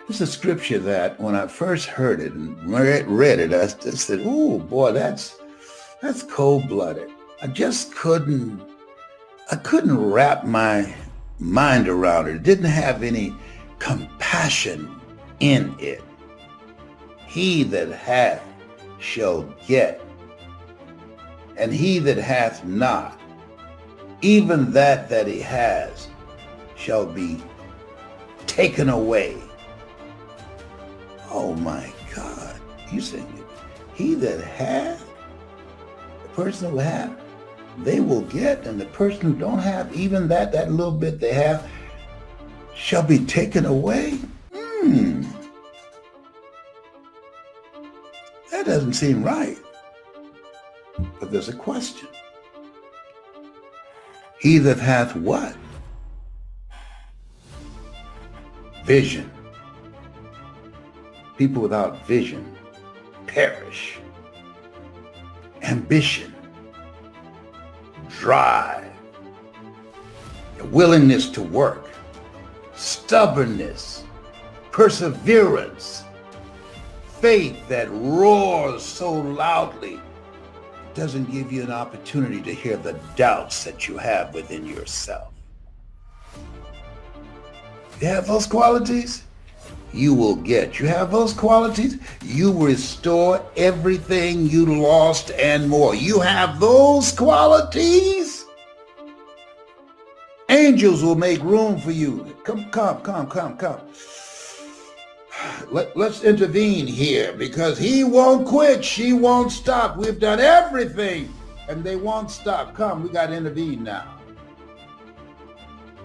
It's a scripture that when I first heard it and read it, I just said, "Oh boy, that's cold-blooded." I just couldn't wrap my mind around it. It didn't have any compassion in it. He that hath shall get, and he that hath not, even that he has, shall be taken away. Oh my God. You sing it. He that hath, the person who hath, they will get, and the person who don't have, even that little bit they have, shall be taken away. That doesn't seem right. But there's a question. He that hath what? Vision. People without vision perish. Ambition, drive, a willingness to work, stubbornness, perseverance, faith that roars so loudly it doesn't give you an opportunity to hear the doubts that you have within yourself. You have those qualities, you will get. You have those qualities, you restore everything you lost and more. You have those qualities, angels will make room for you. Come. Let's intervene here because he won't quit. She won't stop. We've done everything and they won't stop. Come, we got to intervene now.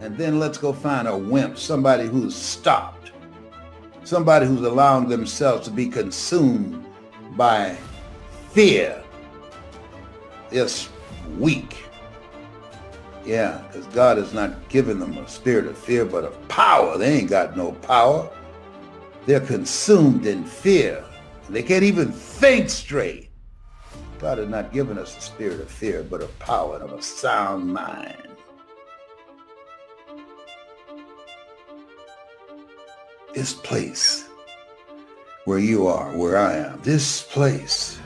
And then let's go find a wimp, somebody who's stopped, somebody who's allowing themselves to be consumed by fear. It's weak. Yeah, because God has not given them a spirit of fear, but of power. They ain't got no power. They're consumed in fear. They can't even think straight. God has not given us a spirit of fear, but of power and of a sound mind. This place where you are, where I am, this place,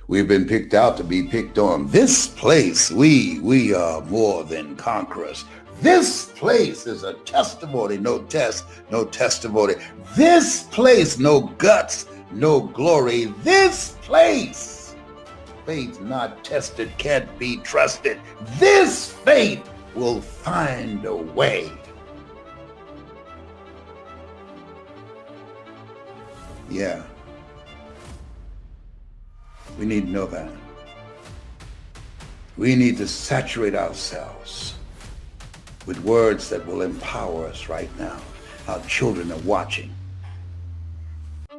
we've been picked out to be picked on. This place, we are more than conquerors. This place is a testimony, no test, no testimony. This place, no guts, no glory. This place, faith not tested, can't be trusted. This faith will find a way. Yeah. We need to know that. We need to saturate ourselves with words that will empower us right now. Our children are watching.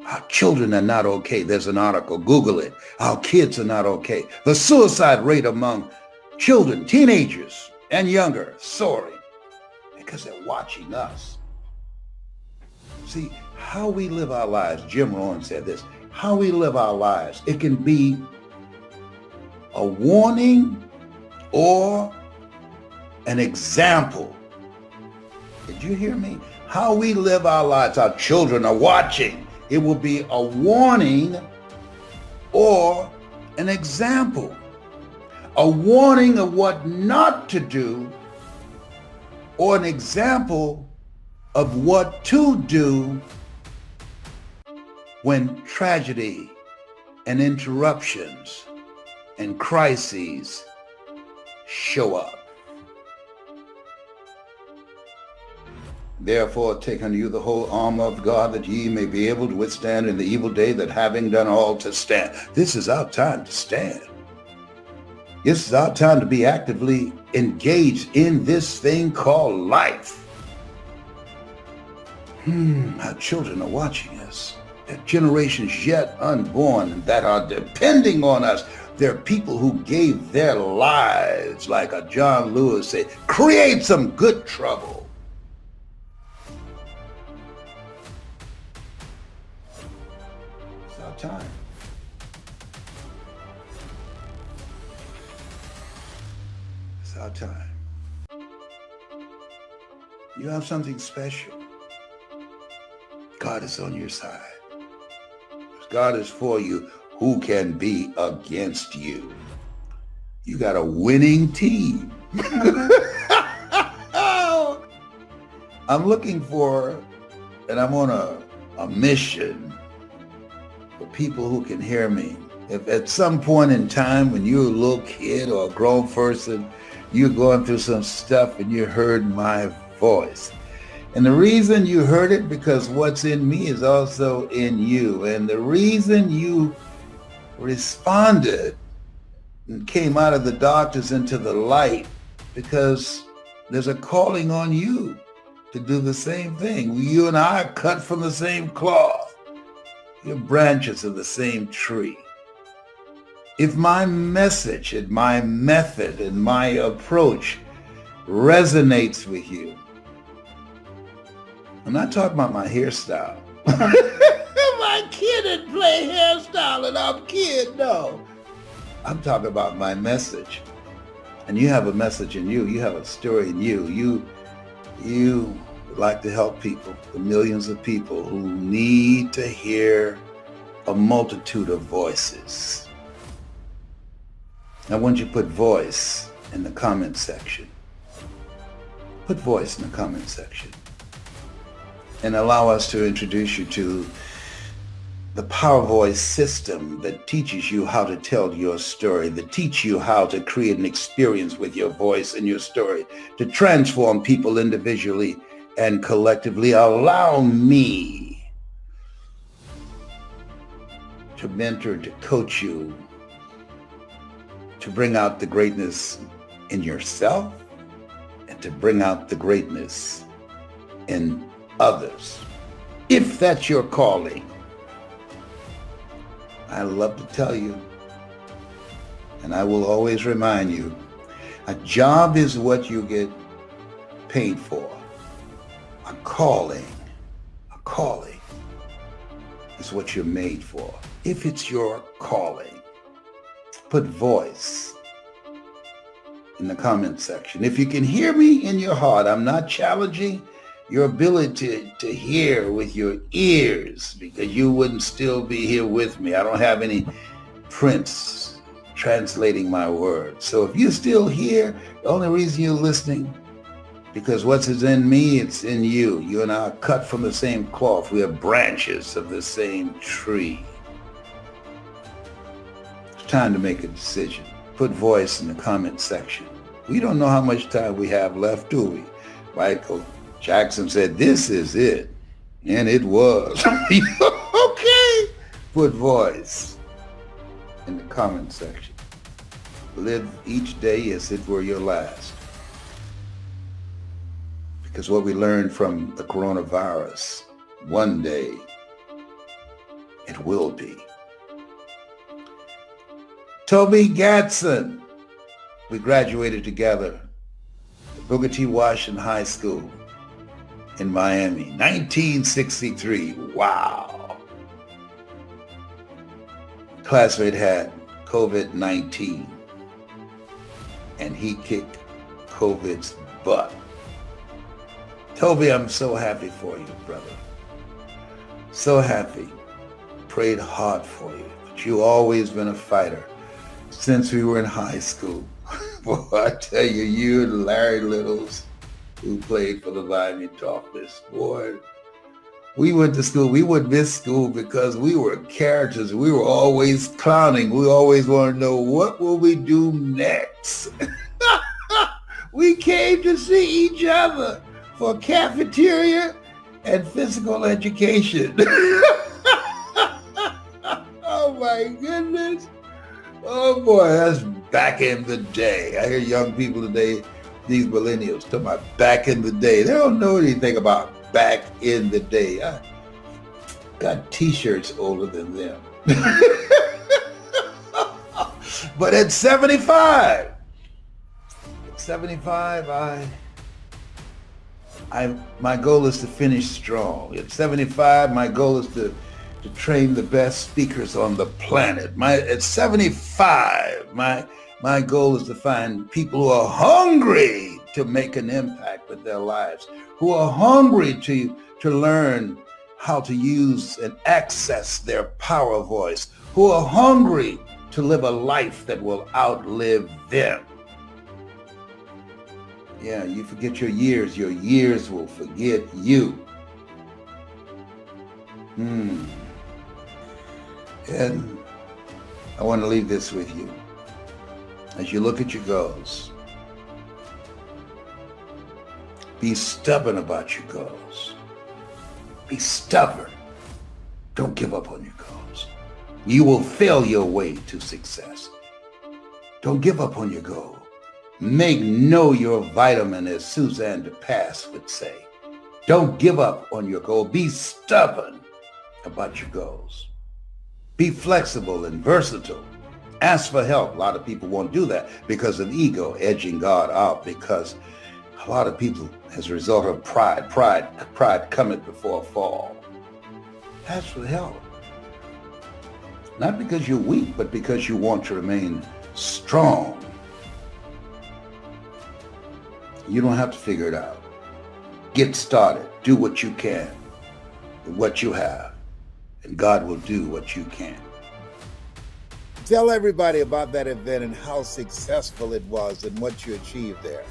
Our children are not okay. There's an article, Google it. Our kids are not okay. The suicide rate among children, teenagers, and younger soaring because they're watching us. See, how we live our lives, Jim Rohn said this, how we live our lives, it can be a warning or an example. Did you hear me? How we live our lives, our children are watching. It will be a warning or an example. A warning of what not to do or an example of what to do when tragedy and interruptions and crises show up. Therefore, take unto you the whole armor of God, that ye may be able to withstand in the evil day, that having done all to stand. This is our time to stand. This is our time to be actively engaged in this thing called life. Our children are watching us. There are generations yet unborn that are depending on us. There are people who gave their lives, like a John Lewis said, create some good trouble. It's our time. It's our time. You have something special. God is on your side. If God is for you, who can be against you? You got a winning team. I'm looking for, and I'm on a mission for people who can hear me. If at some point in time when you're a little kid or a grown person, you're going through some stuff and you heard my voice. And the reason you heard it, because what's in me is also in you. And the reason you responded and came out of the darkness into the light, because there's a calling on you to do the same thing. You and I are cut from the same cloth. You're branches of the same tree. If my message and my method and my approach resonates with you, I'm not talking about my hairstyle. My kid didn't play hairstyle and I'm kid, no. I'm talking about my message. And you have a message in you. You have a story in you. You would like to help people, the millions of people who need to hear a multitude of voices. I want you to put voice in the comment section. Put voice in the comment section. And allow us to introduce you to the Power Voice system that teaches you how to tell your story, that teach you how to create an experience with your voice and your story, to transform people individually and collectively. Allow me to mentor, to coach you, to bring out the greatness in yourself and to bring out the greatness in others. If that's your calling, I love to tell you, and I will always remind you, a job is what you get paid for. A calling is what you're made for. If it's your calling, put voice in the comment section. If you can hear me in your heart, I'm not challenging your ability to hear with your ears, because you wouldn't still be here with me. I don't have any prints translating my words. So if you're still here, the only reason you're listening, because what's in me, it's in you. You and I are cut from the same cloth. We are branches of the same tree. It's time to make a decision. Put voice in the comment section. We don't know how much time we have left, do we? Michael Jackson said, "This is it." And it was. Okay. Put voice in the comment section. Live each day as it were your last. Because what we learned from the coronavirus, one day it will be. Toby Gatson, we graduated together at Booker T. Washington High School in Miami, 1963. Wow. Classmate had COVID-19 and he kicked COVID's butt. Toby, I'm so happy for you, brother. So happy. Prayed hard for you. But you always been a fighter since we were in high school. Boy, I tell you, you and Larry Littles, who played for the Miami Dolphins, boy, we went to school. We would miss school because we were characters. We were always clowning. We always wanted to know, what will we do next? We came to see each other for cafeteria and physical education. Oh my goodness. Oh boy, that's back in the day. I hear young people today, these millennials, talking about back in the day. They don't know anything about back in the day. I got t-shirts older than them. But at 75, my goal is to finish strong. At 75, my goal is to train the best speakers on the planet. At 75, my goal is to find people who are hungry to make an impact with their lives, who are hungry to learn how to use and access their power voice, who are hungry to live a life that will outlive them. Yeah, you forget your years will forget you. And I want to leave this with you. As you look at your goals, be stubborn about your goals. Be stubborn. Don't give up on your goals. You will fail your way to success. Don't give up on your goal. Know your vitamin, as Suzanne de Pass would say. Don't give up on your goal. Be stubborn about your goals. Be flexible and versatile. Ask for help. A lot of people won't do that because of ego, edging God out, because a lot of people, as a result of pride cometh before a fall. Ask for help. Not because you're weak, but because you want to remain strong. You don't have to figure it out. Get started. Do what you can with what you have, and God will do what you can. Tell everybody about that event and how successful it was and what you achieved there.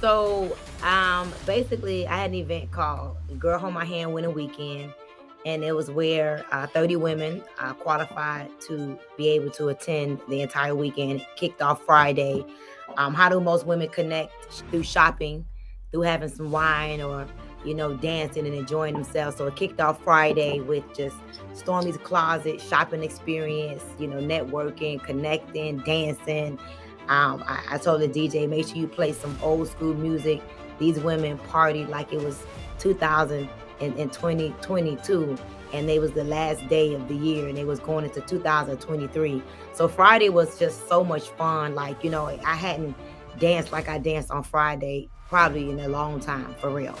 So basically, I had an event called Girl Hold My Hand Winning Weekend, and it was where 30 women qualified to be able to attend the entire weekend. It kicked off Friday. How do most women connect? Through shopping, through having some wine, or dancing and enjoying themselves. So it kicked off Friday with just Stormy's Closet shopping experience, networking, connecting, dancing. I told the DJ, make sure you play some old school music. These women partied like it was 2022, and they was the last day of the year, and they was going into 2023. So Friday was just so much fun. Like, I hadn't danced like I danced on Friday probably in a long time, for real.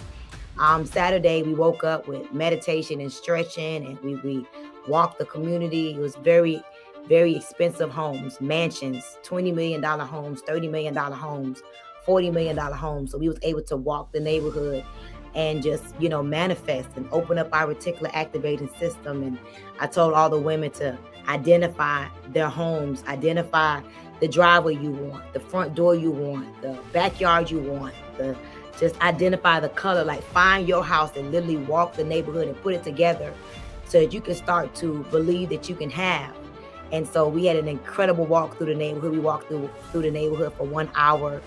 Saturday, we woke up with meditation and stretching, and we walked the community. It was very, very expensive homes, mansions, $20 million homes, $30 million homes, $40 million homes. So we was able to walk the neighborhood and just, manifest and open up our reticular activating system. And I told all the women to identify their homes, identify the driveway you want, the front door you want, the backyard you want, just identify the color, like find your house and literally walk the neighborhood and put it together so that you can start to believe that you can have. And so we had an incredible walk through the neighborhood. We walked through the neighborhood for 1 hour.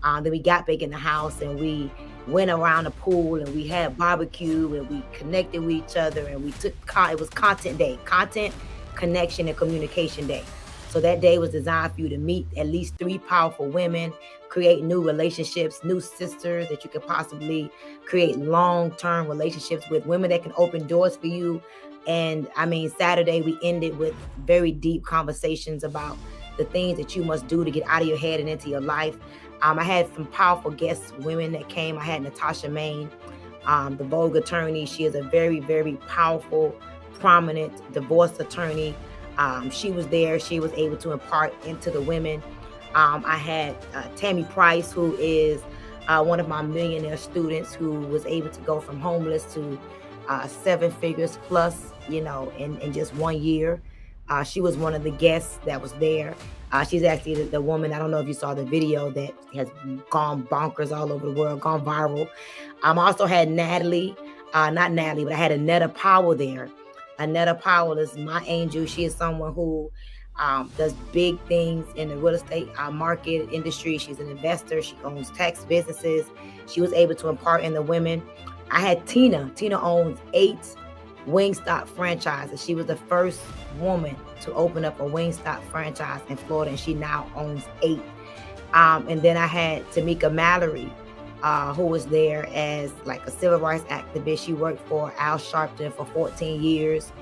Then we got back in the house and we went around the pool and we had barbecue and we connected with each other, and it was content day, content, connection, and communication day. So that day was designed for you to meet at least 3 powerful women, create new relationships, new sisters that you could possibly create long-term relationships with, women that can open doors for you. And Saturday we ended with very deep conversations about the things that you must do to get out of your head and into your life. I had some powerful guest women that came. I had Natasha Maine, the Vogue attorney. She is a very, very powerful, prominent divorce attorney. She was there. She was able to impart into the women. I had Tammy Price, who is one of my millionaire students, who was able to go from homeless to 7 figures plus, in just 1 year. She was one of the guests that was there. She's actually the woman, I don't know if you saw the video, that has gone bonkers all over the world, gone viral. I also had Natalie, not Natalie, but I had Annetta Powell there. Annetta Powell is my angel. She is someone who does big things in the real estate market industry. She's an investor. She owns tax businesses. She was able to impart in the women. I had Tina. Tina owns 8 Wingstop franchises. She was the first woman to open up a Wingstop franchise in Florida, and she now owns 8. And then I had Tamika Mallory, who was there as like a civil rights activist. She worked for Al Sharpton for 14 years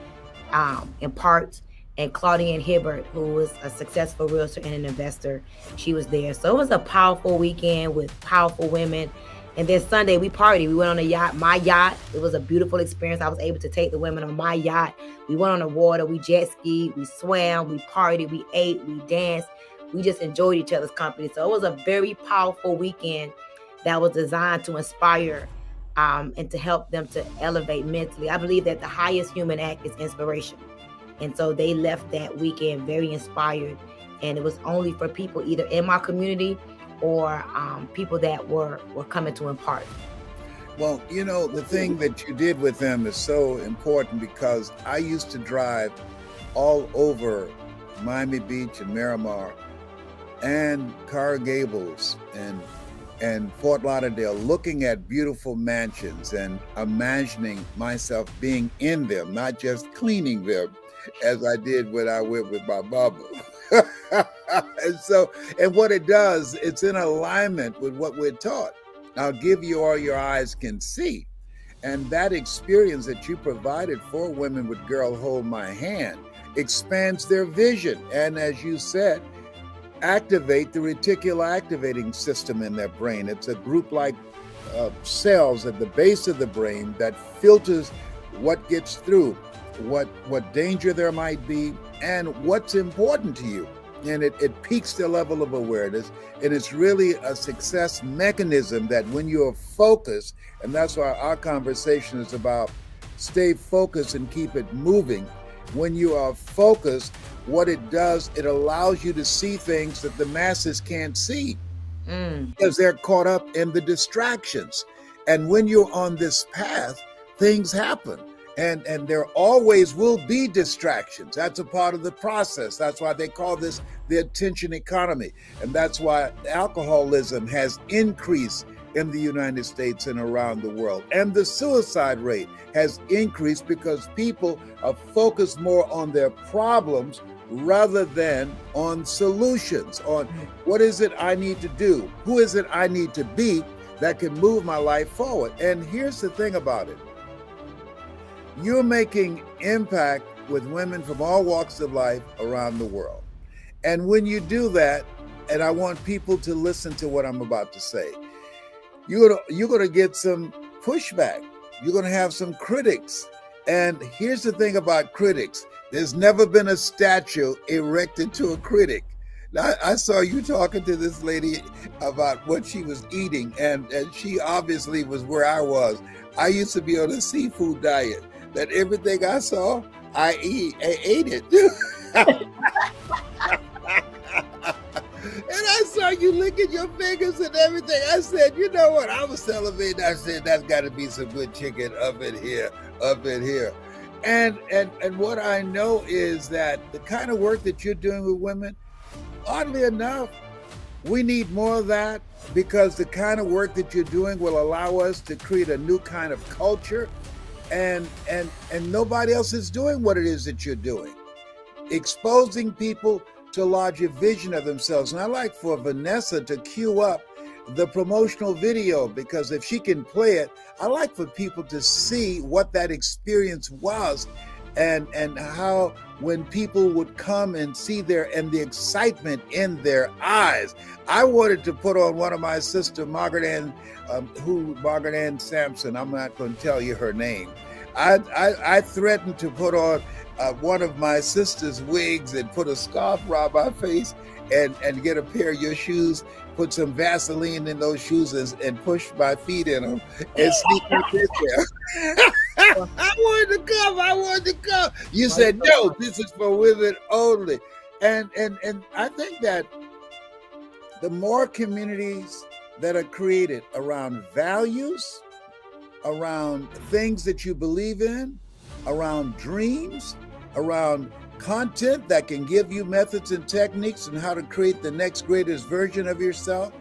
in parts. And Claudine Hibbert, who was a successful realtor and an investor, she was there. So it was a powerful weekend with powerful women. And then Sunday we partied. We went on a yacht, my yacht. It was a beautiful experience. I was able to take the women on my yacht. We went on the water, we jet skied, we swam, we partied, we ate, we danced. We just enjoyed each other's company. So it was a very powerful weekend that was designed to inspire and to help them to elevate mentally. I believe that the highest human act is inspiration. And so they left that weekend very inspired. And it was only for people either in my community or people that were coming to impart. Well, the thing that you did with them is so important because I used to drive all over Miami Beach and Miramar and Coral Gables and Fort Lauderdale, looking at beautiful mansions and imagining myself being in them, not just cleaning them as I did when I went with my mama. and what it does, it's in alignment with what we're taught. I'll give you all your eyes can see. And that experience that you provided for women with Girl Hold My Hand expands their vision. And as you said, activate the reticular activating system in their brain. It's a group-like cells at the base of the brain that filters what gets through, what danger there might be, and what's important to you. And it peaks the level of awareness. And it's really a success mechanism that when you're focused, and that's why our conversation is about stay focused and keep it moving. When you are focused, what it does, it allows you to see things that the masses can't see because they're caught up in the distractions. And when you're on this path, things happen. And there always will be distractions. That's a part of the process. That's why they call this the attention economy. And that's why alcoholism has increased in the United States and around the world. And the suicide rate has increased because people are focused more on their problems rather than on solutions, on what is it I need to do? Who is it I need to be that can move my life forward? And here's the thing about it. You're making impact with women from all walks of life around the world. And when you do that, and I want people to listen to what I'm about to say, you're going to get some pushback. You're going to have some critics. And here's the thing about critics. There's never been a statue erected to a critic. Now, I saw you talking to this lady about what she was eating, and she obviously was where I was. I used to be on a seafood diet. That everything I saw, I ate it. And I saw you licking your fingers and everything. I said, you know what? I was salivating. I said, that's got to be some good chicken up in here. And what I know is that the kind of work that you're doing with women, oddly enough, we need more of that because the kind of work that you're doing will allow us to create a new kind of culture. And nobody else is doing what it is that you're doing, exposing people to a larger vision of themselves. And I like for Vanessa to cue up the promotional video, because if she can play it, I like for people to see what that experience was and how when people would come and see the excitement in their eyes. I wanted to put on one of my sister, Margaret Ann Sampson. I'm not going to tell you her name. I threatened to put on one of my sister's wigs and put a scarf around my face and get a pair of your shoes, put some Vaseline in those shoes and push my feet in them and sneak up in there. I wanted to come. You said, no, this is for women only. And I think that the more communities that are created around values, around things that you believe in, around dreams, around content that can give you methods and techniques on how to create the next greatest version of yourself,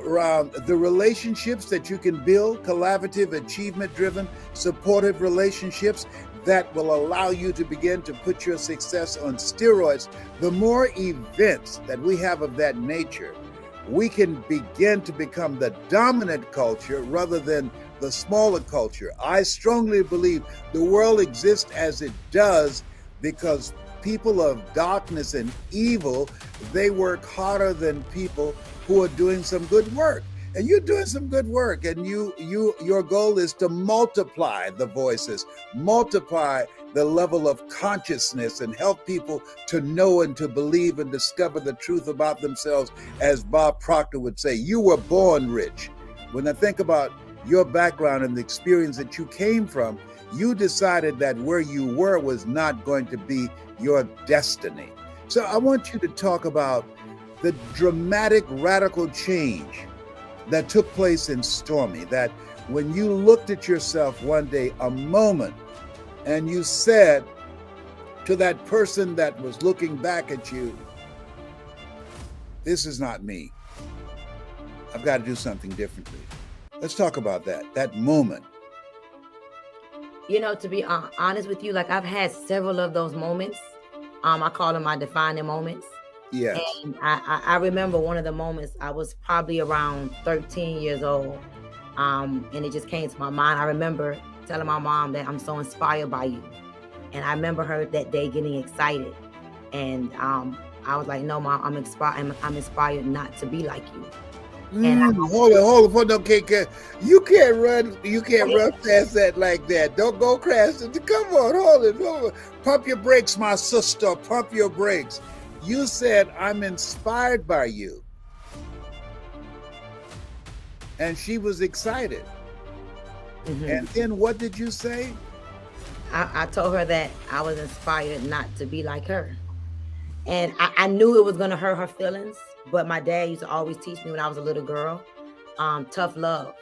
around the relationships that you can build, collaborative, achievement-driven, supportive relationships that will allow you to begin to put your success on steroids. The more events that we have of that nature, we can begin to become the dominant culture rather than the smaller culture. I strongly believe the world exists as it does because people of darkness and evil, they work harder than people who are doing some good work. And you're doing some good work, and your goal is to multiply the voices, multiply the level of consciousness, and help people to know and to believe and discover the truth about themselves. As Bob Proctor would say, you were born rich. When I think about your background and the experience that you came from, you decided that where you were was not going to be your destiny. So I want you to talk about the dramatic, radical change that took place in Stormy, that when you looked at yourself one day, a moment, and you said to that person that was looking back at you, this is not me. I've got to do something differently. Let's talk about that moment. You know, to be honest with you, like I've had several of those moments. I call them my defining moments. Yes. And I remember one of the moments, I was probably around 13 years old. And it just came to my mind. I remember telling my mom that I'm so inspired by you. And I remember her that day getting excited. And I was like, no, Mom, I'm inspired not to be like you. And hold on, okay, you can't run past that like that. Don't go crash. Come on, hold it. Pump your brakes, my sister. Pump your brakes. You said, I'm inspired by you. And she was excited. Mm-hmm. And then what did you say? I told her that I was inspired not to be like her. And I knew it was going to hurt her feelings. But my dad used to always teach me when I was a little girl, tough love.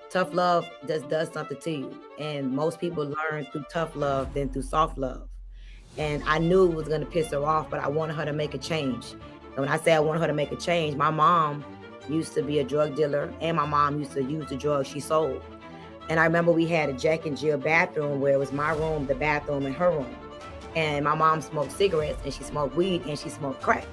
Tough love just does something to you. And most people learn through tough love than through soft love. And I knew it was going to piss her off, but I wanted her to make a change. And when I say I wanted her to make a change, my mom used to be a drug dealer, and my mom used to use the drugs she sold. And I remember we had a Jack and Jill bathroom where it was my room, the bathroom, and her room. And my mom smoked cigarettes, and she smoked weed, and she smoked crack.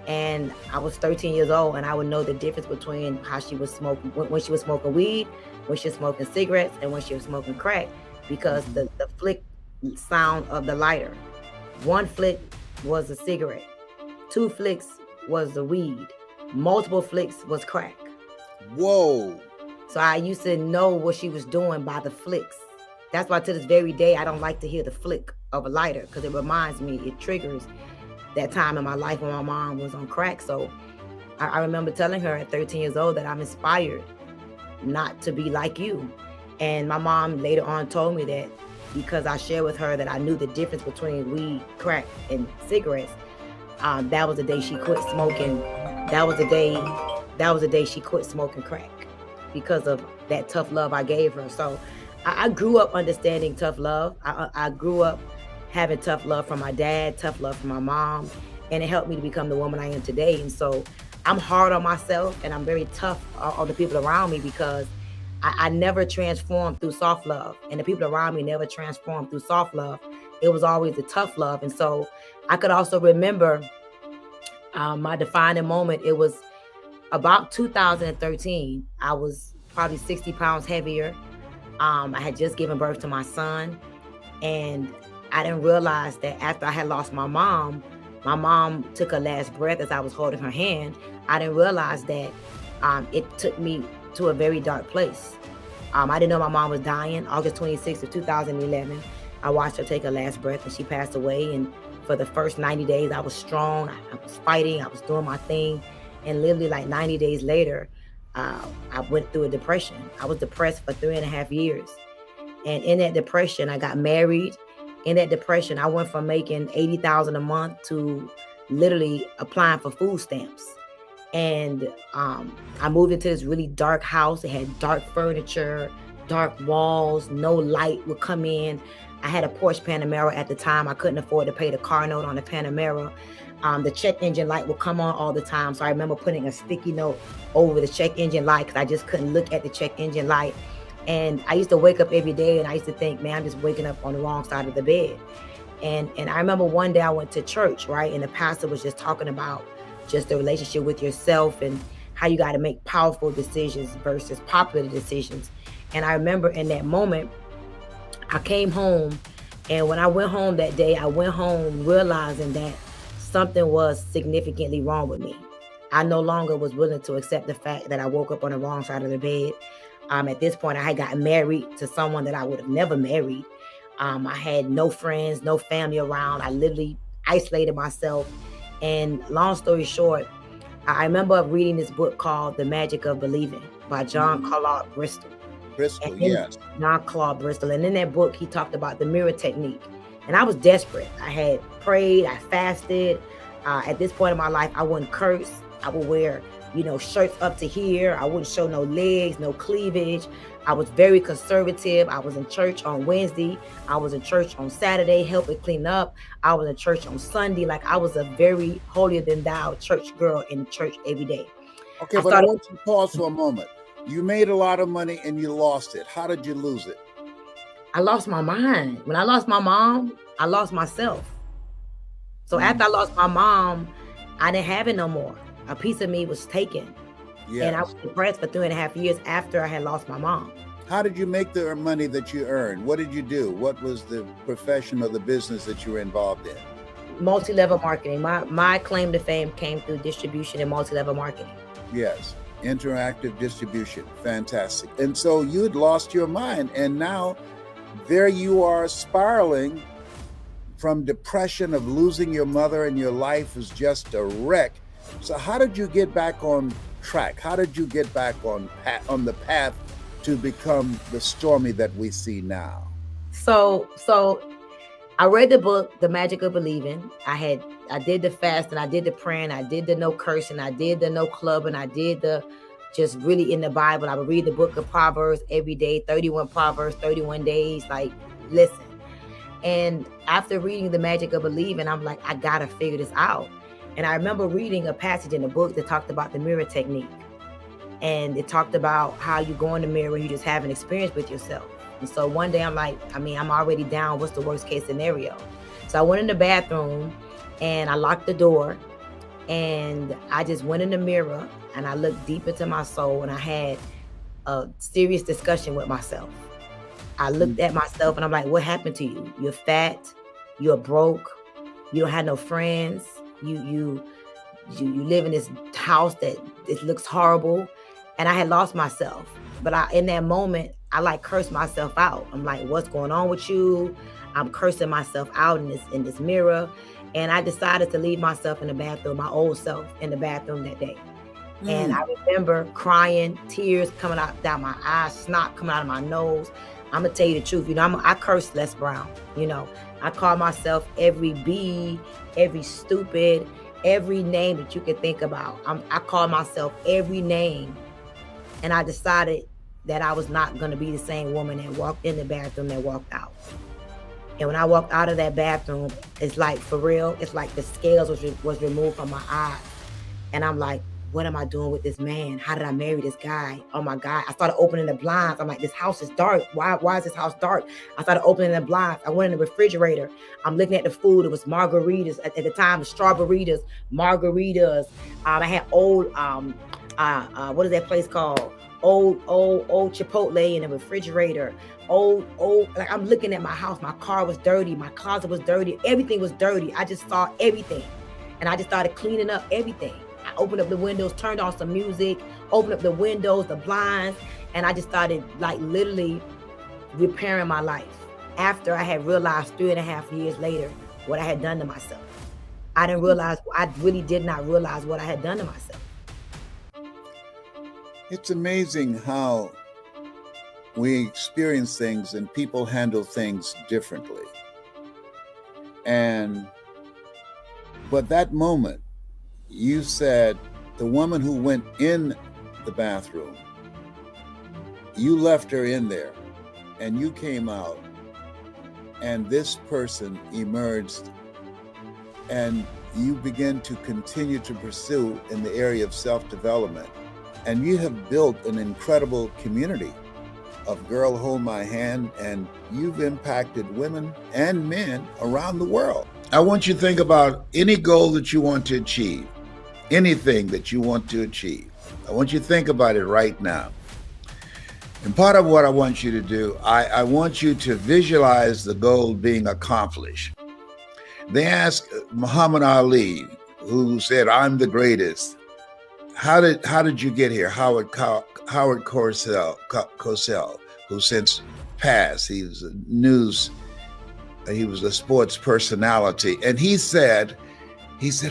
And I was 13 years old, and I would know the difference between how she was smoking, when she was smoking weed, when she was smoking cigarettes, and when she was smoking crack, because the flick sound of the lighter. One flick was a cigarette. 2 flicks was the weed. Multiple flicks was crack. Whoa. So I used to know what she was doing by the flicks. That's why to this very day, I don't like to hear the flick of a lighter, because it reminds me, it triggers that time in my life when my mom was on crack. So I remember telling her at 13 years old that I'm inspired not to be like you. And my mom later on told me that because I shared with her that I knew the difference between weed, crack, and cigarettes. That was the day she quit smoking. That was the day she quit smoking crack, because of that tough love I gave her. So I grew up understanding tough love. I grew up having tough love from my dad, tough love from my mom, and it helped me to become the woman I am today. And so I'm hard on myself, and I'm very tough on the people around me, because I never transformed through soft love, and the people around me never transformed through soft love. It was always the tough love. And so I could also remember my defining moment. It was about 2013. I was probably 60 pounds heavier. I had just given birth to my son, and I didn't realize that after I had lost my mom took her last breath as I was holding her hand. I didn't realize that it took me to a very dark place. I didn't know my mom was dying. August 26th of 2011, I watched her take her last breath, and she passed away. And for the first 90 days, I was strong. I was fighting. I was doing my thing. And literally like 90 days later, I went through a depression. I was depressed for 3.5 years. And in that depression, I got married. In that depression, I went from making $80,000 a month to literally applying for food stamps. And I moved into this really dark house. It had dark furniture, dark walls, no light would come in. I had a Porsche Panamera at the time. I couldn't afford to pay the car note on the Panamera. The check engine light would come on all the time. So I remember putting a sticky note over the check engine light, because I just couldn't look at the check engine light. And I used to wake up every day, and I used to think, man, I'm just waking up on the wrong side of the bed. And I remember one day I went to church, right? And the pastor was just talking about just the relationship with yourself and how you got to make powerful decisions versus popular decisions. And I remember in that moment, I came home, and when I went home that day, I went home realizing that something was significantly wrong with me. I no longer was willing to accept the fact that I woke up on the wrong side of the bed. At this point, I had gotten married to someone that I would have never married. I had no friends, no family around. I literally isolated myself. And long story short, I remember reading this book called The Magic of Believing by John Carlyle Bristol. Bristol, and yes. non-Claude Bristol. And in that book, he talked about the mirror technique. And I was desperate. I had prayed, I fasted. At this point in my life, I wouldn't curse. I would wear, shirts up to here. I wouldn't show no legs, no cleavage. I was very conservative. I was in church on Wednesday. I was in church on Saturday, helping clean up. I was in church on Sunday. Like, I was a very holier than thou church girl in church every day. Okay, but I want you to pause for a moment. You made a lot of money and you lost it. How did you lose it? I lost my mind. When I lost my mom, I lost myself. So after I lost my mom, I didn't have it no more. A piece of me was taken. Yes. And I was depressed for 3.5 years after I had lost my mom. How did you make the money that you earned? What did you do? What was the profession or the business that you were involved in? Multi-level marketing. My claim to fame came through distribution and multi-level marketing. Yes, interactive distribution. Fantastic. And so you had lost your mind, and now there you are spiraling from depression of losing your mother, and your life is just a wreck. So how did you get back on track? How did you get back on the path to become the Stormy that we see now? So I read the book, The Magic of Believing. I did the fast, and I did the praying, I did the no cursing, I did the no clubbing, I did the just really in the Bible. I would read the book of Proverbs every day, 31 Proverbs, 31 days, like, listen. And after reading The Magic of Believing, I'm like, I gotta figure this out. And I remember reading a passage in the book that talked about the mirror technique. And it talked about how you go in the mirror and you just have an experience with yourself. And so one day I'm like, I'm already down. What's the worst case scenario? So I went in the bathroom and I locked the door, and I just went in the mirror and I looked deep into my soul, and I had a serious discussion with myself. I looked at myself and I'm like, what happened to you? You're fat, you're broke, you don't have no friends, you live in this house that it looks horrible. And I had lost myself. But in that moment, I like cursed myself out. I'm like, what's going on with you? I'm cursing myself out in this mirror. And I decided to leave myself in the bathroom, my old self in the bathroom that day. And I remember crying, tears coming out down my eyes, snot coming out of my nose. I'm gonna tell you the truth. I cursed Les Brown. I call myself every B, every stupid, every name that you can think about. I call myself every name. And I decided that I was not gonna be the same woman that walked in the bathroom that walked out. And when I walked out of that bathroom, it's like, for real, it's like the scales was removed from my eyes. And I'm like, what am I doing with this man? How did I marry this guy? Oh my God. I started opening the blinds. I'm like, this house is dark. Why is this house dark? I started opening the blinds. I went in the refrigerator. I'm looking at the food. It was margaritas. At the time, strawberries, margaritas. I had old, what is that place called? Old Chipotle in the refrigerator. Like, I'm looking at my house. My car was dirty. My closet was dirty. Everything was dirty. I just saw everything. And I just started cleaning up everything. I opened up the windows, turned on some music, opened up the windows, the blinds, and I just started, like, literally repairing my life. After I had realized 3.5 years later what I had done to myself. I really did not realize what I had done to myself. It's amazing how we experience things and people handle things differently. But that moment, you said the woman who went in the bathroom, you left her in there and you came out, and this person emerged, and you begin to continue to pursue in the area of self-development. And you have built an incredible community of Girl Hold My Hand, and you've impacted women and men around the world. I want you to think about any goal that you want to achieve, anything that you want to achieve. I want you to think about it right now. And part of what I want you to do, I want you to visualize the goal being accomplished. They asked Muhammad Ali, who said, "I'm the greatest." How did you get here? Howard Cosell, who since passed, he was a sports personality, and he said,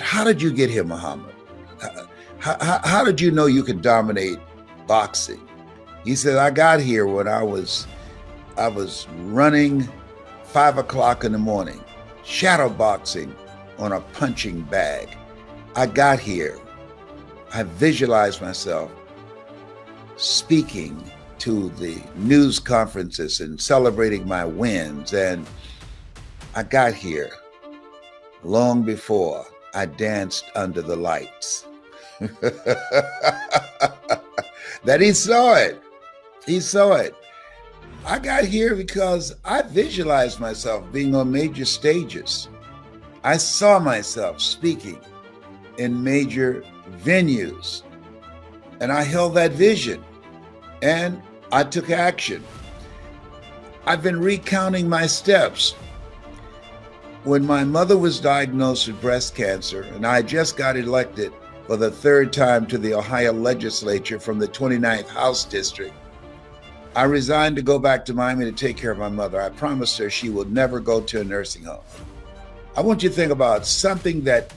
"How did you get here, Muhammad? How did you know you could dominate boxing? He said, I got here when I was running 5 o'clock in the morning, shadow boxing on a punching bag. I got here. I visualized myself speaking to the news conferences and celebrating my wins. And I got here long before I danced under the lights. That he saw it. He saw it. I got here because I visualized myself being on major stages. I saw myself speaking in major venues, and I held that vision and I took action. I've been recounting my steps. When my mother was diagnosed with breast cancer and I just got elected for the 3rd time to the Ohio legislature from the 29th House District, I resigned to go back to Miami to take care of my mother. I promised her she would never go to a nursing home. I want you to think about something that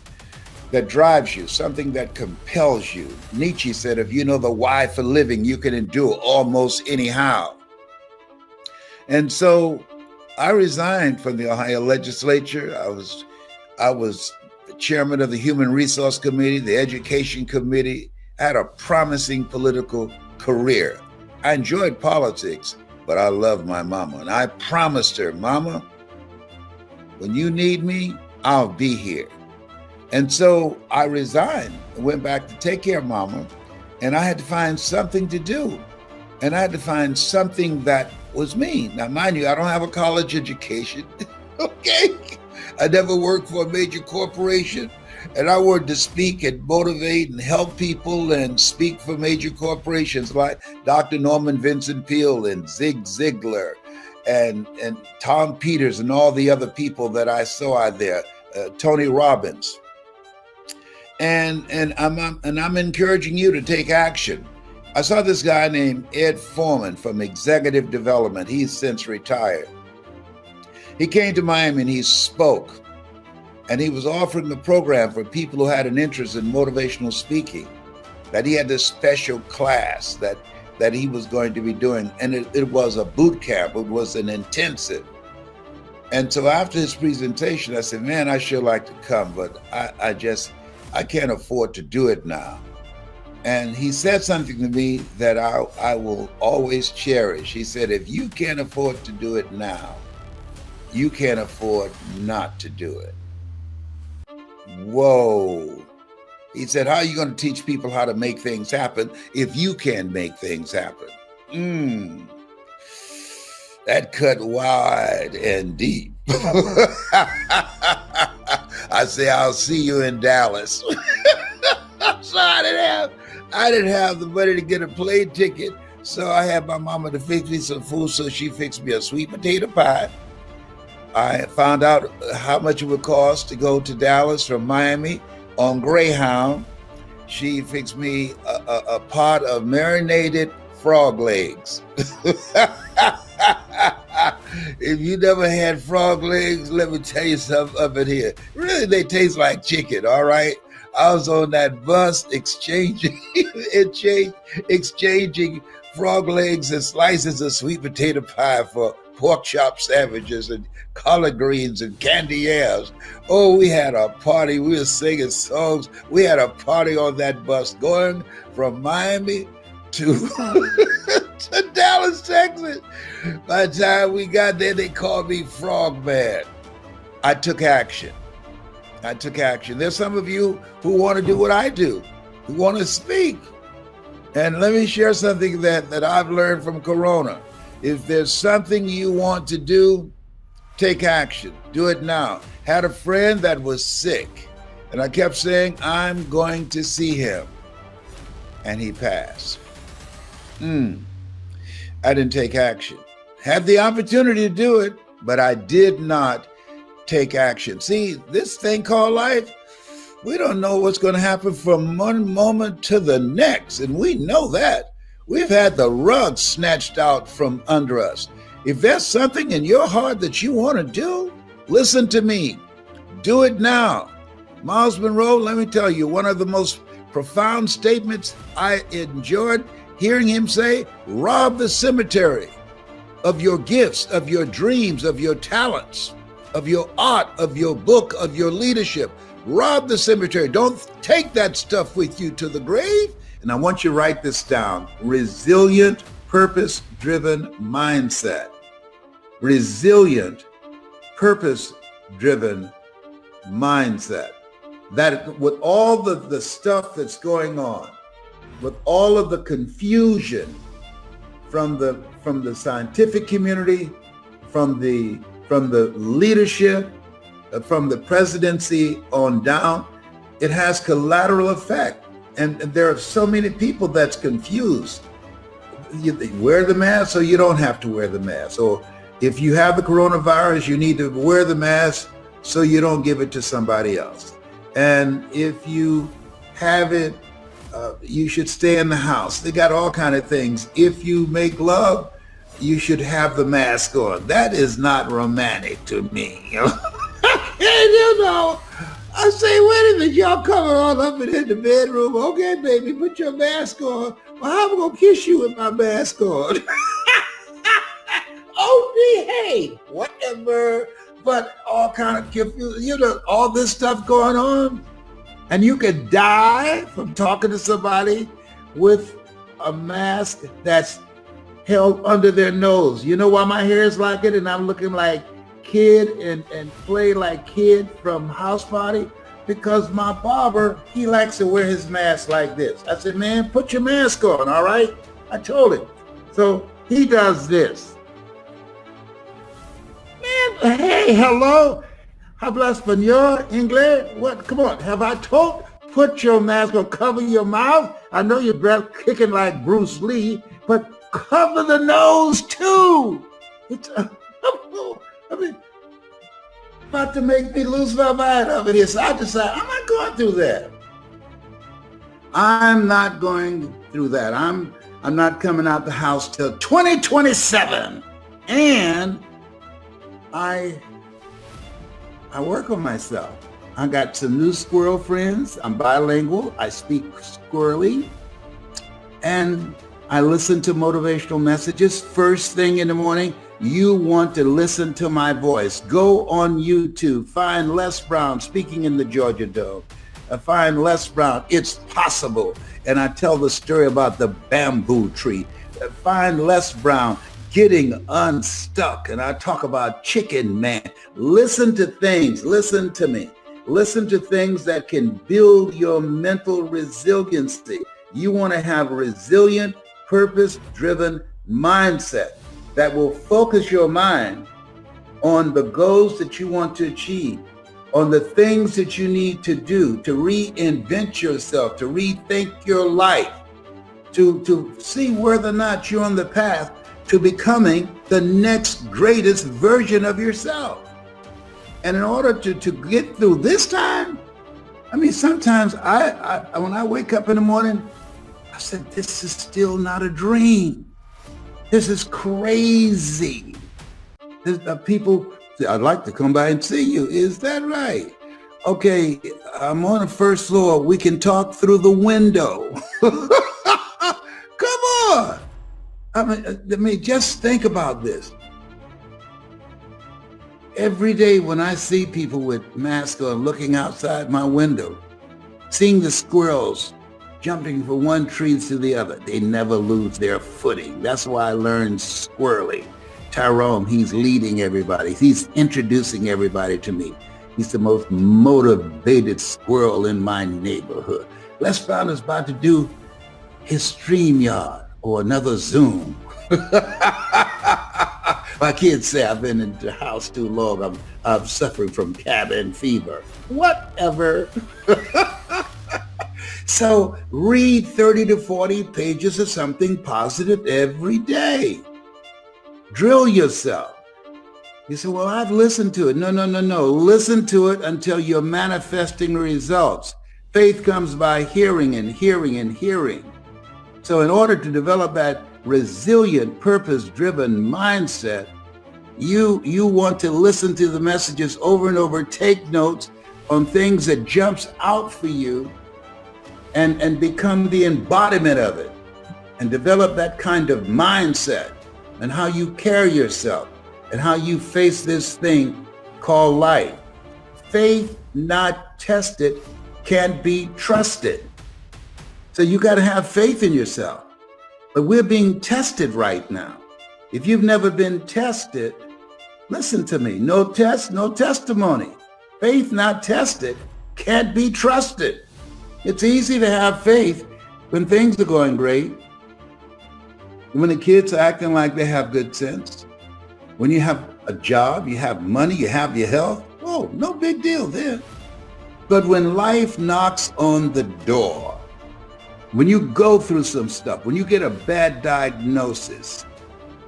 drives you, something that compels you. Nietzsche said, if you know the why for living, you can endure almost anyhow. And so I resigned from the Ohio legislature. I was the chairman of the Human Resource Committee, the Education Committee. I had a promising political career. I enjoyed politics, but I loved my mama. And I promised her, Mama, when you need me, I'll be here. And so I resigned and went back to take care of Mama. And I had to find something to do. And I had to find something that was me. Now, mind you, I don't have a college education. Okay? I never worked for a major corporation. And I wanted to speak and motivate and help people and speak for major corporations like Dr. Norman Vincent Peale and Zig Ziglar and Tom Peters and all the other people that I saw out there, Tony Robbins. And I'm encouraging you to take action. I saw this guy named Ed Foreman from Executive Development. He's since retired. He came to Miami and he spoke. And he was offering a program for people who had an interest in motivational speaking, that he had this special class that he was going to be doing. And it was a boot camp. It was an intensive. And so after his presentation, I said, man, I sure like to come, but I can't afford to do it now. And he said something to me that I will always cherish. He said, if you can't afford to do it now, you can't afford not to do it. Whoa. He said, how are you going to teach people how to make things happen if you can't make things happen? That cut wide and deep. I say, I'll see you in Dallas. So I didn't have the money to get a plane ticket. So I had my mama to fix me some food. So she fixed me a sweet potato pie. I found out how much it would cost to go to Dallas from Miami on Greyhound. She fixed me a pot of marinated frog legs. If you never had frog legs, let me tell you something up in here. Really, they taste like chicken, all right? I was on that bus exchanging frog legs and slices of sweet potato pie for pork chop sandwiches and collard greens and candy yams. Oh, we had a party. We were singing songs. We had a party on that bus going from Miami to, to Dallas, Texas. By the time we got there, they called me Frog Man. I took action. There's some of you who want to do what I do, who want to speak. And let me share something that I've learned from Corona. If there's something you want to do, take action. Do it now. Had a friend that was sick, and I kept saying, I'm going to see him. And he passed. I didn't take action. Had the opportunity to do it, but I did not take action. See, this thing called life, we don't know what's going to happen from one moment to the next, and we know that. We've had the rug snatched out from under us. If there's something in your heart that you want to do, listen to me. Do it now. Miles Monroe, let me tell you, one of the most profound statements I enjoyed hearing him say, rob the cemetery of your gifts, of your dreams, of your talents, of your art, of your book, of your leadership. Rob the cemetery. Don't take that stuff with you to the grave. And I want you to write this down. Resilient, purpose-driven mindset. Resilient, purpose-driven mindset. That with all the stuff that's going on, with all of the confusion from the scientific community, from the leadership, from the presidency on down, it has collateral effect. And there are so many people that's confused. You wear the mask or you don't have to wear the mask. Or if you have the coronavirus, you need to wear the mask so you don't give it to somebody else. And if you have it, you should stay in the house. They got all kind of things. If you make love, you should have the mask on. That is not romantic to me. You know, I say, wait a minute, y'all coming all up in the bedroom. Okay, baby, put your mask on. Well, how am I gonna kiss you with my mask on? Oh, behave, whatever. But all kind of confused, you know, all this stuff going on. And you could die from talking to somebody with a mask that's held under their nose. You know why my hair is like it and I'm looking like Kid and play like Kid from House Party? Because my barber, he likes to wear his mask like this. I said, man, put your mask on, all right? I told him. So he does this. Man, hey, hello. Habla español, English? What? Come on, have I told? Put your mask on, cover your mouth. I know your breath kicking like Bruce Lee, but cover the nose too. It's, I mean, about to make me lose my mind over here. So I decided I'm not going through that. I'm not going through that. I'm not coming out the house till 2027. And I work on myself. I got some new squirrel friends. I'm bilingual. I speak squirrely. And I listen to motivational messages first thing in the morning. You want to listen to my voice. Go on YouTube. Find Les Brown speaking in the Georgia Dome. Find Les Brown. It's possible. And I tell the story about the bamboo tree. Find Les Brown getting unstuck. And I talk about Chicken Man. Listen to things. Listen to me. Listen to things that can build your mental resiliency. You want to have a resilient, purpose-driven mindset that will focus your mind on the goals that you want to achieve, on the things that you need to do to reinvent yourself, to rethink your life, to see whether or not you're on the path to becoming the next greatest version of yourself. And in order to get through this time, I mean, sometimes I when I wake up in the morning, I said, this is still not a dream. This is crazy. People say, I'd like to come by and see you. Is that right? Okay, I'm on the first floor. We can talk through the window. Come on. I mean, just think about this. Every day when I see people with masks on looking outside my window, seeing the squirrels jumping from one tree to the other, they never lose their footing. That's why I learned squirrely. Tyrone, he's leading everybody. He's introducing everybody to me. He's the most motivated squirrel in my neighborhood. Les Brown is about to do his StreamYard or another Zoom. My kids say I've been in the house too long. I'm suffering from cabin fever. Whatever. So read 30 to 40 pages of something positive every day. Drill yourself. You say, well, I've listened to it. No. Listen to it until you're manifesting results. Faith comes by hearing and hearing and hearing. So in order to develop that resilient, purpose-driven mindset, you want to listen to the messages over and over, take notes on things that jumps out for you, and become the embodiment of it. and develop that kind of mindset and how you carry yourself and how you face this thing called life. Faith not tested can't be trusted. So you got to have faith in yourself. But we're being tested right now. If you've never been tested, listen to me. No test, no testimony. Faith not tested can't be trusted. It's easy to have faith when things are going great. When the kids are acting like they have good sense. When you have a job, you have money, you have your health. Oh, no big deal there. But when life knocks on the door, when you go through some stuff, when you get a bad diagnosis,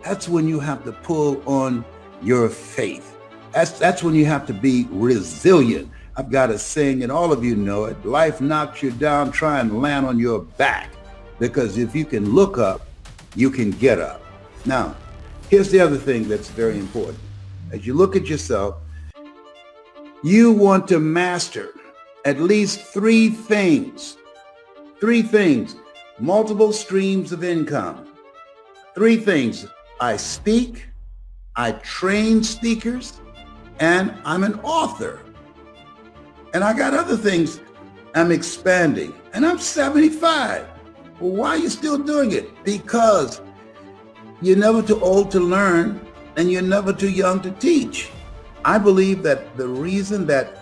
that's when you have to pull on your faith. That's when you have to be resilient. I've got a saying, and all of you know it. Life knocks you down, try and land on your back. Because if you can look up, you can get up. Now, here's the other thing that's very important. As you look at yourself, you want to master at least three things, multiple streams of income. Three things: I speak, I train speakers, and I'm an author. And I got other things I'm expanding, and I'm 75. Well, why are you still doing it? Because you're never too old to learn, and you're never too young to teach. I believe that the reason that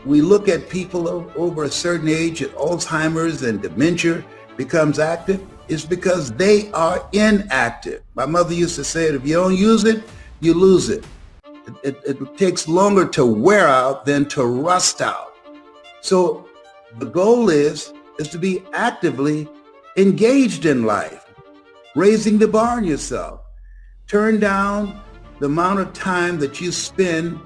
we look at people over a certain age, at Alzheimer's and dementia becomes active, is because they are inactive. My mother used to say it, if you don't use it, you lose it. It takes longer to wear out than to rust out. So the goal is to be actively engaged in life, raising the bar on yourself. Turn down the amount of time that you spend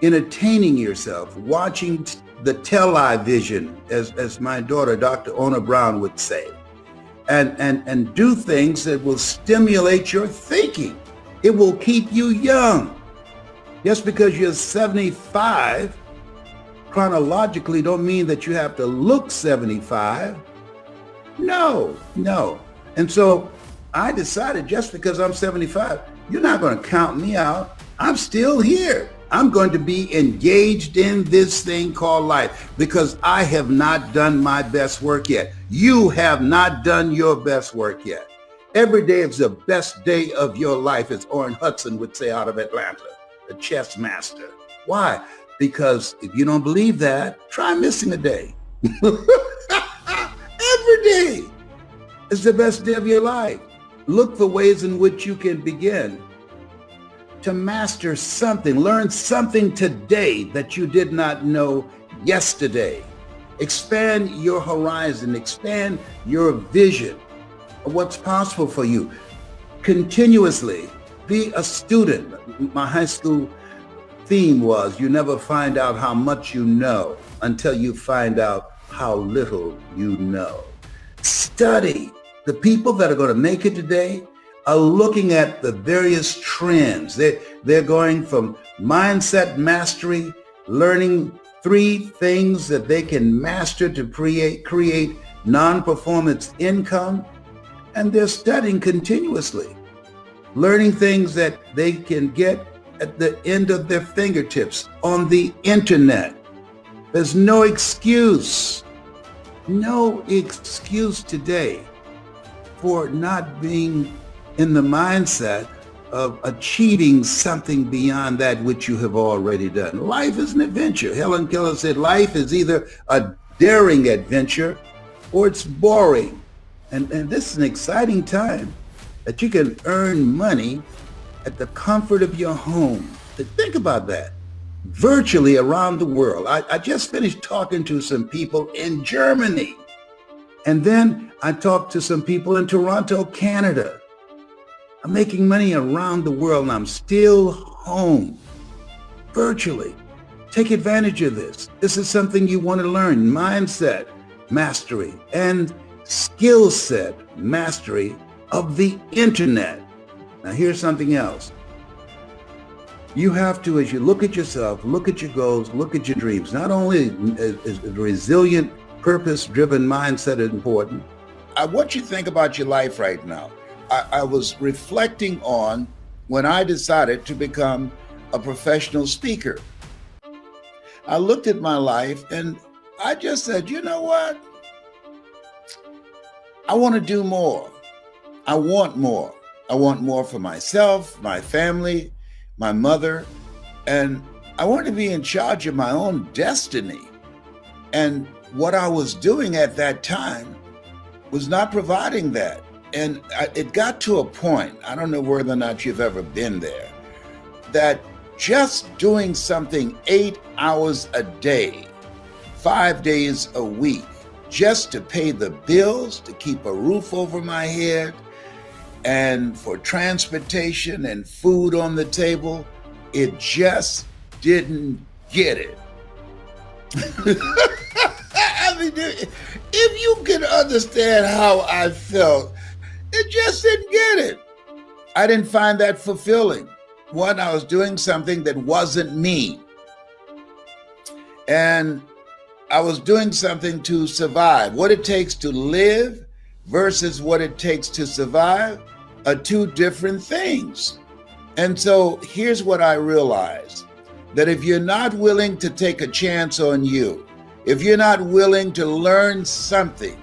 entertaining yourself, watching the television, as my daughter, Dr. Ona Brown, would say, and do things that will stimulate your thinking. It will keep you young. Just because you're 75, chronologically don't mean that you have to look 75. No. And so I decided, just because I'm 75, you're not going to count me out. I'm still here. I'm going to be engaged in this thing called life because I have not done my best work yet. You have not done your best work yet. Every day is the best day of your life, as Orrin Hudson would say out of Atlanta, the chess master. Why? Because if you don't believe that, try missing a day. Every day is the best day of your life. Look for ways in which you can begin to master something, learn something today that you did not know yesterday. Expand your horizon, expand your vision of what's possible for you. Continuously be a student. My high school theme was, you never find out how much you know until you find out how little you know. Study. The people that are going to make it today are looking at the various trends. They're going from mindset mastery, learning 3 things that they can master to create non-performance income, and they're studying continuously, learning things that they can get at the end of their fingertips on the internet. There's no excuse today for not being in the mindset of achieving something beyond that which you have already done. Life is an adventure. Helen Keller said life is either a daring adventure or it's boring. And this is an exciting time that you can earn money at the comfort of your home. Think about that. Virtually around the world. I just finished talking to some people in Germany. And then I talked to some people in Toronto, Canada. I'm making money around the world and I'm still home, virtually. Take advantage of this. This is something you want to learn, mindset mastery and skill set mastery of the internet. Now here's something else. You have to, as you look at yourself, look at your goals, look at your dreams, not only is a resilient, purpose-driven mindset important, I want you to think about your life right now. I was reflecting on when I decided to become a professional speaker. I looked at my life and I just said, you know what? I want to do more. I want more. I want more for myself, my family, my mother, and I want to be in charge of my own destiny. And what I was doing at that time was not providing that. And it got to a point, I don't know whether or not you've ever been there, that just doing something 8 hours a day, 5 days a week, just to pay the bills, to keep a roof over my head, and for transportation and food on the table, it just didn't get it. I mean, if you can understand how I felt, it just didn't get it. I didn't find that fulfilling. One, I was doing something that wasn't me. And I was doing something to survive. What it takes to live versus what it takes to survive are two different things. And so here's what I realized, that if you're not willing to take a chance on you, if you're not willing to learn something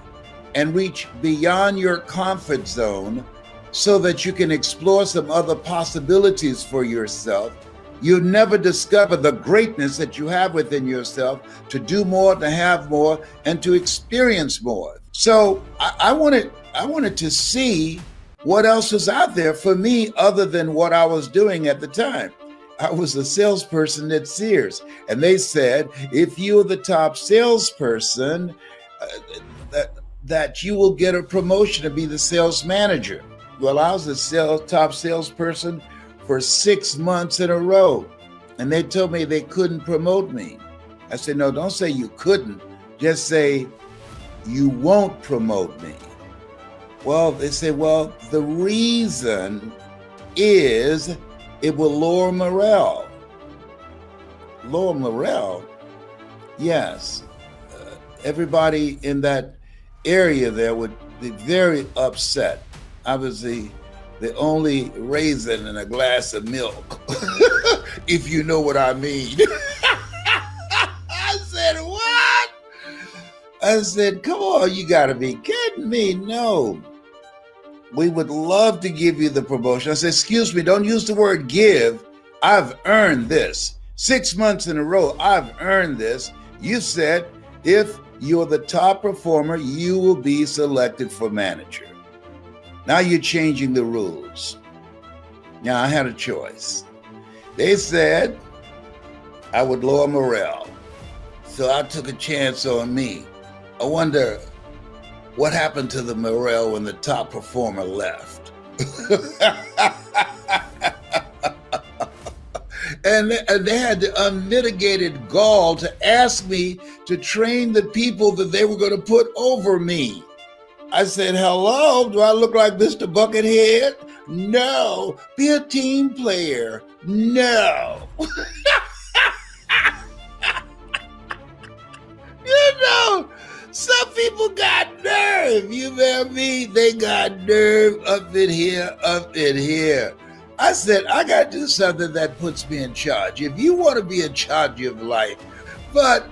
and reach beyond your comfort zone so that you can explore some other possibilities for yourself, you'll never discover the greatness that you have within yourself to do more, to have more, and to experience more. So I wanted to see what else was out there for me other than what I was doing at the time. I was a salesperson at Sears, and they said, if you're the top salesperson, that you will get a promotion to be the sales manager. Well, I was the top salesperson for 6 months in a row, and they told me they couldn't promote me. I said, no, don't say you couldn't, just say you won't promote me. Well, they say, well, the reason is it will lower morale. Lower morale? Yes. Everybody in that area there would be very upset. I was the only raisin in a glass of milk, if you know what I mean. I said, what? I said, come on, you gotta be kidding me. No. We would love to give you the promotion. I said, excuse me, don't use the word give. I've earned this. 6 months in a row, I've earned this. You said, if you're the top performer, you will be selected for manager. Now you're changing the rules. Now I had a choice. They said I would lower morale. So I took a chance on me. I wonder what happened to the morale when the top performer left. And they had the unmitigated gall to ask me to train the people that they were going to put over me. I said, hello, do I look like Mr. Buckethead? No. Be a team player. No. You know, some people got nerve. You feel me? They got nerve up in here, up in here. I said, I got to do something that puts me in charge. If you want to be in charge of life, but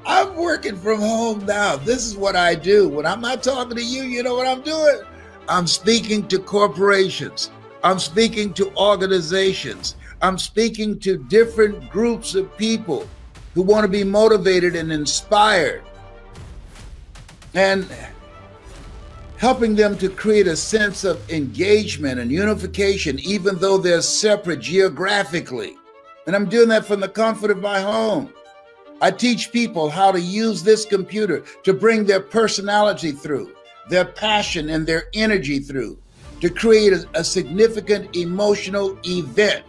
I'm working from home now. This is what I do. When I'm not talking to you, you know what I'm doing? I'm speaking to corporations. I'm speaking to organizations. I'm speaking to different groups of people who want to be motivated and inspired, and helping them to create a sense of engagement and unification, even though they're separate geographically. And I'm doing that from the comfort of my home. I teach people how to use this computer to bring their personality through, their passion and their energy through, to create a significant emotional event.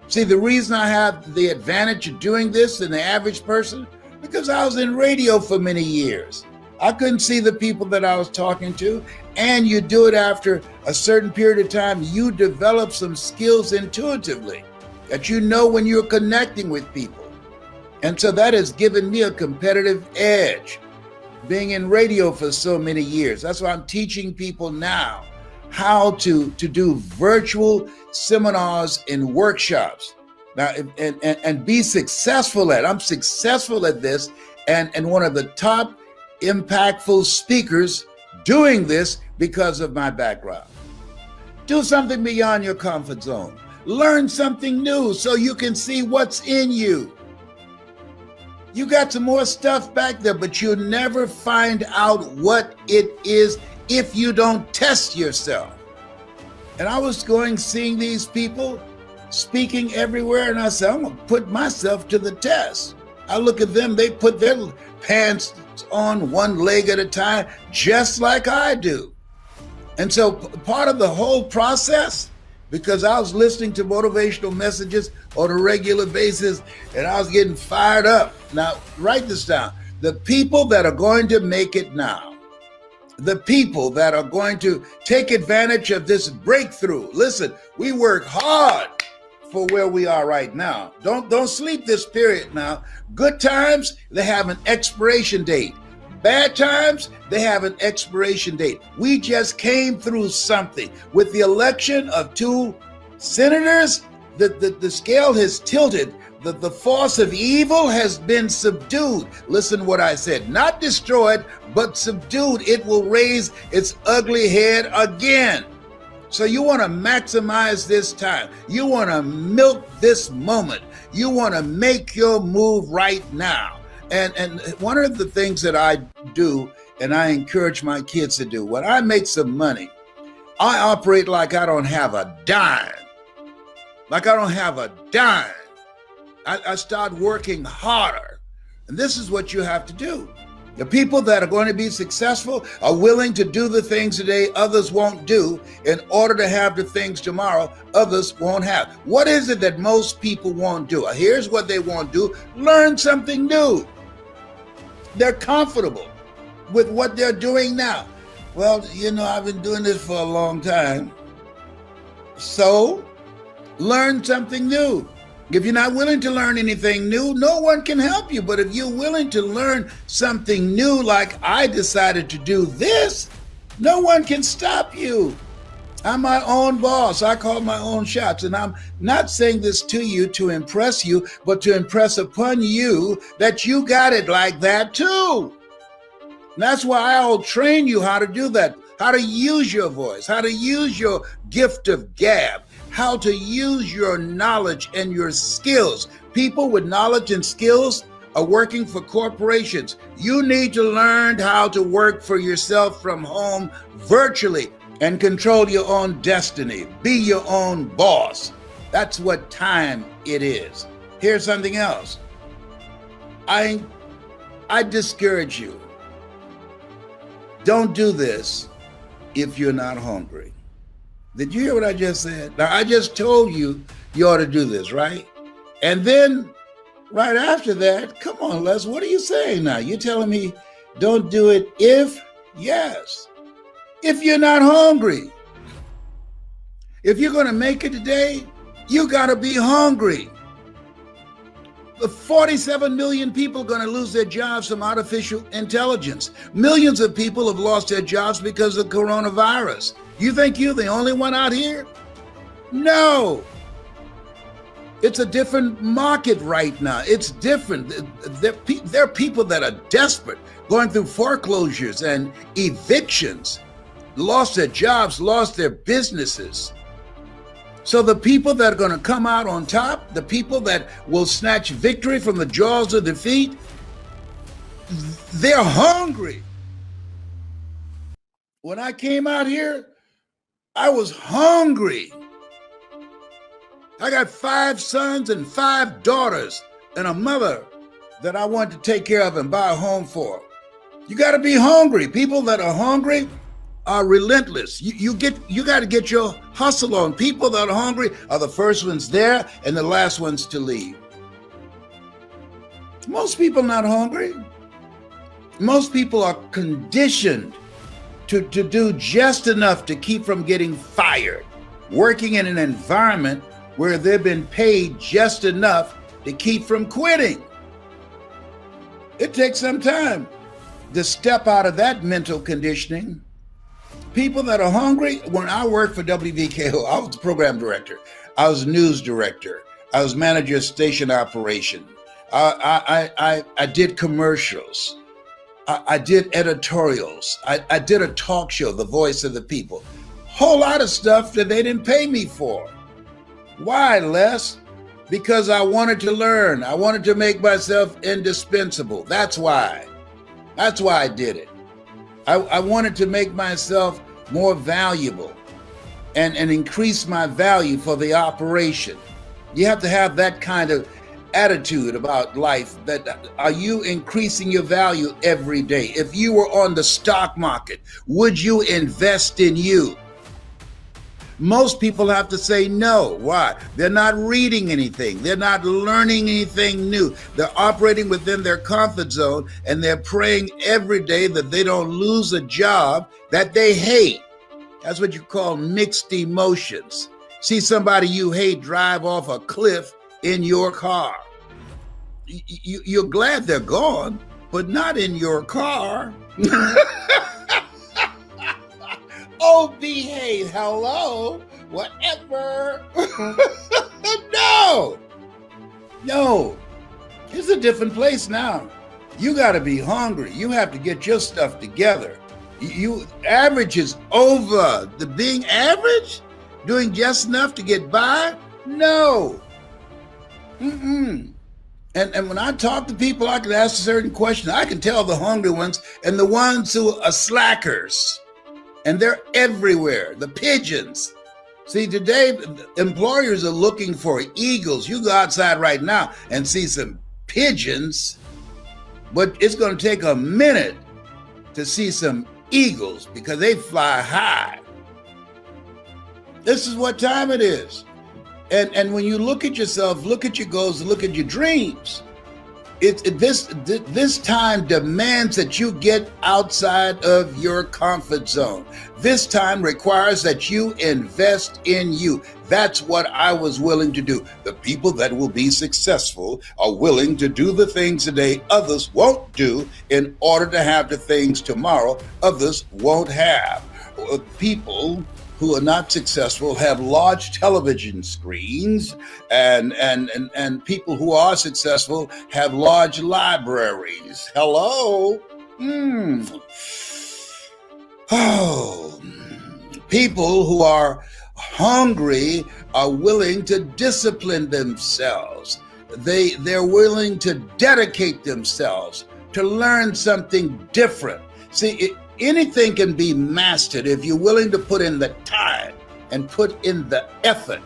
See, the reason I have the advantage of doing this than the average person, because I was in radio for many years. I couldn't see the people that I was talking to, and you do it after a certain period of time. You develop some skills intuitively that you know when you're connecting with people. And so that has given me a competitive edge. being in radio for so many years. That's why I'm teaching people now how to do virtual seminars and workshops. Now, and be successful at it. I'm successful at this and one of the top impactful speakers doing this because of my background. Do something beyond your comfort zone. Learn something new so you can see what's in you. You got some more stuff back there, but you'll never find out what it is if you don't test yourself. And I was seeing these people speaking everywhere, and I said, I'm gonna put myself to the test. I look at them, they put their pants on one leg at a time, just like I do. And so part of the whole process, because I was listening to motivational messages on a regular basis and I was getting fired up. Now, write this down. The people that are going to make it now, the people that are going to take advantage of this breakthrough. Listen, we work hard for where we are right now. Don't sleep this period now. Good times, they have an expiration date. Bad times, they have an expiration date. We just came through something. With the election of 2 senators, the scale has tilted. The force of evil has been subdued. Listen what I said. Not destroyed, but subdued. It will raise its ugly head again. So you want to maximize this time. You want to milk this moment. You want to make your move right now. And one of the things that I do, and I encourage my kids to do, when I make some money, I operate like I don't have a dime. Like I don't have a dime. I start working harder. And this is what you have to do. The people that are going to be successful are willing to do the things today others won't do in order to have the things tomorrow others won't have. What is it that most people won't do? Here's what they won't do. Learn something new. They're comfortable with what they're doing now. Well, I've been doing this for a long time. So, learn something new. If you're not willing to learn anything new, no one can help you. But if you're willing to learn something new, like I decided to do this, no one can stop you. I'm my own boss. I call my own shots. And I'm not saying this to you to impress you, but to impress upon you that you got it like that too. And that's why I'll train you how to do that, how to use your voice, how to use your gift of gab, how to use your knowledge and your skills. People with knowledge and skills are working for corporations. You need to learn how to work for yourself from home virtually and control your own destiny. Be your own boss. That's what time it is. Here's something else. I discourage you. Don't do this if you're not hungry. Did you hear what I just said? Now, I just told you ought to do this, right? And then right after that, come on, Les, what are you saying now? You're telling me don't do it if, yes, if you're not hungry. If you're going to make it today, you got to be hungry. The 47 million people are going to lose their jobs from artificial intelligence. Millions of people have lost their jobs because of coronavirus. You think you're the only one out here? No. It's a different market right now. It's different. There are people that are desperate, going through foreclosures and evictions, lost their jobs, lost their businesses. So the people that are going to come out on top, the people that will snatch victory from the jaws of defeat, they're hungry. When I came out here, I was hungry. I got 5 sons and 5 daughters and a mother that I want to take care of and buy a home for. You got to be hungry. People that are hungry are relentless. You got to get your hustle on. People that are hungry are the first ones there and the last ones to leave. Most people not hungry. Most people are conditioned to do just enough to keep from getting fired, working in an environment where they've been paid just enough to keep from quitting. It takes some time. to step out of that mental conditioning. People that are hungry, when I worked for WVKO, I was the program director. I was news director. I was manager of station operation. I did commercials. I did editorials. I did a talk show, The Voice of the People. Whole lot of stuff that they didn't pay me for. Why, Les? Because I wanted to learn. I wanted to make myself indispensable. That's why. That's why I did it. I wanted to make myself more valuable and increase my value for the operation. You have to have that kind of attitude about life. That are you increasing your value every day? If you were on the stock market, would you invest in you? Most people have to say no. Why? They're not reading anything. They're not learning anything new. They're operating within their comfort zone, and they're praying every day that they don't lose a job that they hate. That's what you call mixed emotions. See somebody you hate drive off a cliff in your car. You're glad they're gone, but not in your car. Oh, behave, hello, whatever. No, it's a different place now. You got to be hungry. You have to get your stuff together. Average is over. The being average, doing just enough to get by, no. And when I talk to people, I can ask a certain question. I can tell the hungry ones and the ones who are slackers. And they're everywhere, the pigeons. See, today, employers are looking for eagles. You go outside right now and see some pigeons, but it's going to take a minute to see some eagles because they fly high. This is what time it is. And when you look at yourself, look at your goals, look at your dreams, this time demands that you get outside of your comfort zone. This time requires that you invest in you. That's what I was willing to do. The people that will be successful are willing to do the things today others won't do in order to have the things tomorrow others won't have. People who are not successful have large television screens, and people who are successful have large libraries. Hello? Oh, people who are hungry are willing to discipline themselves. They're willing to dedicate themselves to learn something different. See, anything can be mastered if you're willing to put in the time and put in the effort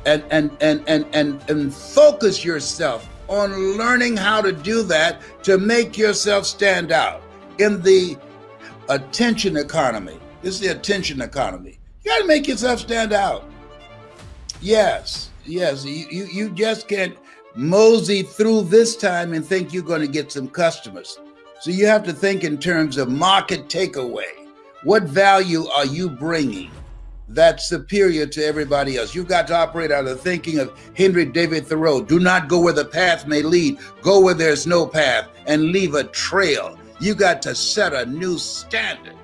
and focus yourself on learning how to do that to make yourself stand out. In the attention economy, this is the attention economy. You got to make yourself stand out. Yes, you just can't mosey through this time and think you're going to get some customers. So you have to think in terms of market takeaway. What value are you bringing that's superior to everybody else? You've got to operate out of the thinking of Henry David Thoreau. Do not go where the path may lead. Go where there's no path and leave a trail. You got to set a new standard.